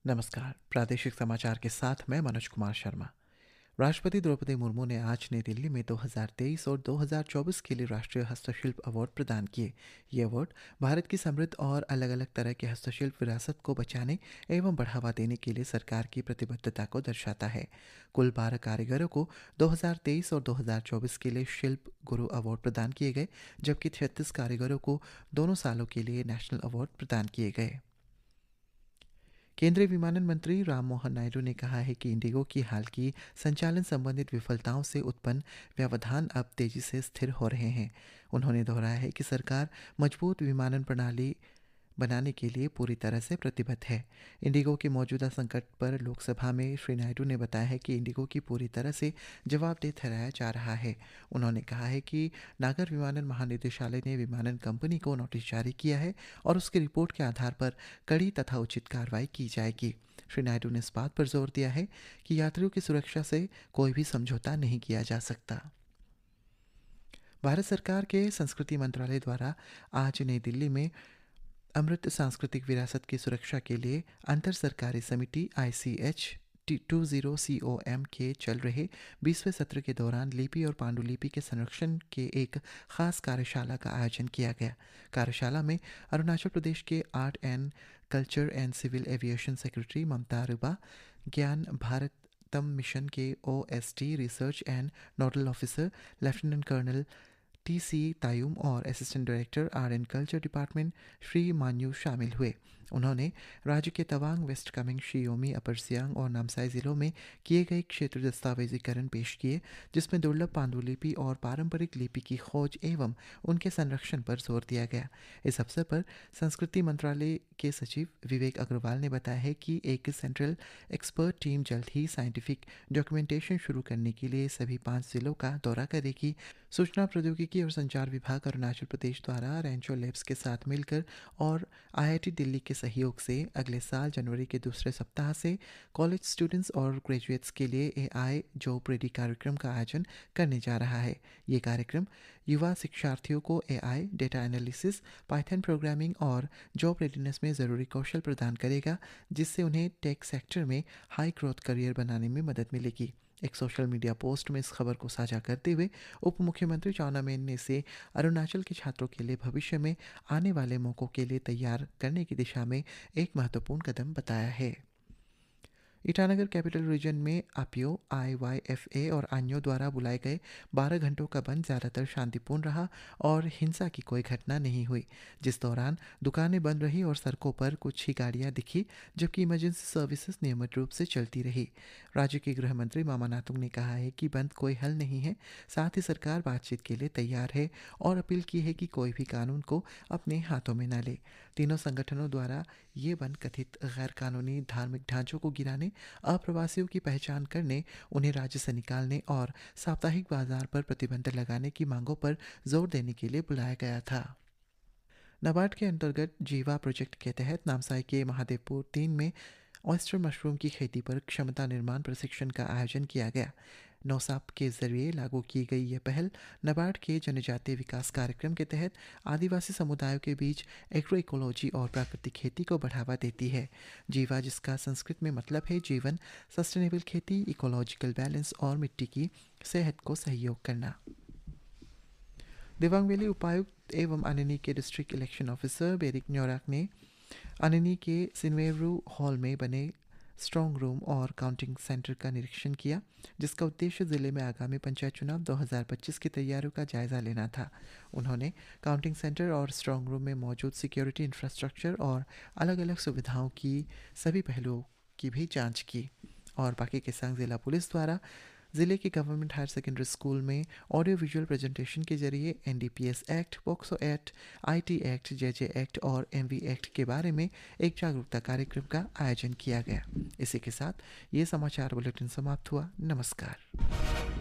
नमस्कार। प्रादेशिक समाचार के साथ मैं मनोज कुमार शर्मा। राष्ट्रपति द्रौपदी मुर्मू ने आज नई दिल्ली में 2023 और 2024 के लिए राष्ट्रीय हस्तशिल्प अवार्ड प्रदान किए। ये अवार्ड भारत की समृद्ध और अलग अलग तरह के हस्तशिल्प विरासत को बचाने एवं बढ़ावा देने के लिए सरकार की प्रतिबद्धता को दर्शाता है। कुल 12 कारीगरों को 2023 और 2024 के लिए शिल्प गुरु अवार्ड प्रदान किए गए, जबकि 36 कारीगरों को दोनों सालों के लिए नेशनल अवार्ड प्रदान किए गए। केंद्रीय विमानन मंत्री राममोहन नायडू ने कहा है कि इंडिगो की हाल की संचालन संबंधित विफलताओं से उत्पन्न व्यवधान अब तेजी से स्थिर हो रहे हैं। उन्होंने दोहराया है कि सरकार मजबूत विमानन प्रणाली बनाने के लिए पूरी तरह से प्रतिबद्ध है। इंडिगो के मौजूदा संकट पर लोकसभा में श्री नायडू ने बताया है कि इंडिगो की पूरी तरह से जवाबदेह ठहराया जा रहा है। उन्होंने कहा है कि नागर विमानन महानिदेशालय ने विमानन कंपनी को नोटिस जारी किया है और उसकी रिपोर्ट के आधार पर कड़ी तथा उचित कार्रवाई की जाएगी। श्री नायडू ने इस बात पर जोर दिया है कि यात्रियों की सुरक्षा से कोई भी समझौता नहीं किया जा सकता। भारत सरकार के संस्कृति मंत्रालय द्वारा आज नई दिल्ली में अमृत सांस्कृतिक विरासत की सुरक्षा के लिए अंतर सरकारी समिति ICH 20COM के चल रहे 20वें सत्र के दौरान लिपि और पांडुलिपि के संरक्षण के एक खास कार्यशाला का आयोजन किया गया। कार्यशाला में अरुणाचल प्रदेश के art and culture and civil aviation secretary Mamata Aruba, Gyan Bharatam mission के OST research and nodal officer lieutenant colonel TC Tayum और assistant director art and culture department Shri Manyu शामिल हुए। उन्होंने राज्य के तवांग, वेस्ट कामेंग, शियोमी, अपर सियांग और नामसाई जिलों में किए गए क्षेत्र दस्तावेजीकरण पेश किए, जिसमें दुर्लभ पांडुलिपि और पारंपरिक लिपि की खोज एवं उनके संरक्षण पर जोर दिया गया। इस अवसर पर संस्कृति मंत्रालय के सचिव विवेक अग्रवाल ने बताया है कि एक सेंट्रल एक्सपर्ट टीम जल्द ही साइंटिफिक डॉक्यूमेंटेशन शुरू करने के लिए सभी 5 जिलों का दौरा करेगी। सूचना प्रौद्योगिकी और संचार विभाग अरुणाचल प्रदेश द्वारा रेंचो लैब्स के साथ मिलकर और IIT दिल्ली के सहयोग से अगले साल जनवरी के दूसरे सप्ताह से कॉलेज स्टूडेंट्स और ग्रेजुएट्स के लिए AI जॉब रेडी कार्यक्रम का आयोजन करने जा रहा है। ये कार्यक्रम युवा शिक्षार्थियों को AI, data analysis, Python programming और जॉब रेडीनेस में ज़रूरी कौशल प्रदान करेगा, जिससे उन्हें टेक सेक्टर में हाई ग्रोथ करियर बनाने में मदद मिलेगी। एक सोशल मीडिया पोस्ट में इस खबर को साझा करते हुए उप मुख्यमंत्री चाउना मेन ने इसे अरुणाचल के छात्रों के लिए भविष्य में आने वाले मौक़ों के लिए तैयार करने की दिशा में एक महत्वपूर्ण कदम बताया है। ईटानगर कैपिटल रीजन में APIO, IYFA और अन्यों द्वारा बुलाए गए 12 घंटों का बंद ज़्यादातर शांतिपूर्ण रहा और हिंसा की कोई घटना नहीं हुई, जिस दौरान दुकानें बंद रही और सड़कों पर कुछ ही गाड़ियां दिखी, जबकि इमरजेंसी सर्विसेज नियमित रूप से चलती रही। राज्य के गृह मंत्री मामा नातुंग ने कहा है कि बंद कोई हल नहीं है, साथ ही सरकार बातचीत के लिए तैयार है और अपील की है कि कोई भी कानून को अपने हाथों में न ले। तीनों संगठनों द्वारा ये बंद कथित गैर कानूनी धार्मिक ढांचों को गिराने, अप्रवासियों की पहचान करने, उन्हें राज्य से निकालने और साप्ताहिक बाजार पर प्रतिबंध लगाने की मांगों पर जोर देने के लिए बुलाया गया था। नाबार्ड के अंतर्गत जीवा प्रोजेक्ट के तहत नामसाई के महादेवपुर 3 में ऑयस्टर मशरूम की खेती पर क्षमता निर्माण प्रशिक्षण का आयोजन किया गया। नौसाप के जरिए लागू की गई यह पहल नाबार्ड के जनजातीय विकास कार्यक्रम के तहत आदिवासी समुदायों के बीच एग्रो इकोलॉजी और प्राकृतिक खेती को बढ़ावा देती है। जीवा, जिसका संस्कृत में मतलब है जीवन, सस्टेनेबल खेती, इकोलॉजिकल बैलेंस और मिट्टी की सेहत को सहयोग करना। दिबांग वैली उपायुक्त एवं अननी के डिस्ट्रिक्ट इलेक्शन ऑफिसर बेरिक न्योराक ने अननी के सिनवेरू हॉल में बने स्ट्रॉन्ग रूम और काउंटिंग सेंटर का निरीक्षण किया, जिसका उद्देश्य जिले में आगामी पंचायत चुनाव 2025 की तैयारियों का जायजा लेना था। उन्होंने काउंटिंग सेंटर और स्ट्रॉन्ग रूम में मौजूद सिक्योरिटी इंफ्रास्ट्रक्चर और अलग अलग सुविधाओं की सभी पहलुओं की भी जांच की और बाकी के संग जिला पुलिस द्वारा जिले के गवर्नमेंट हायर सेकेंडरी स्कूल में ऑडियो विजुअल प्रेजेंटेशन के जरिए NDPS act, POCSO act, IT act, JJ act और MV एक्ट के बारे में एक जागरूकता कार्यक्रम का आयोजन किया गया। इसी के साथ ये समाचार बुलेटिन समाप्त हुआ। नमस्कार।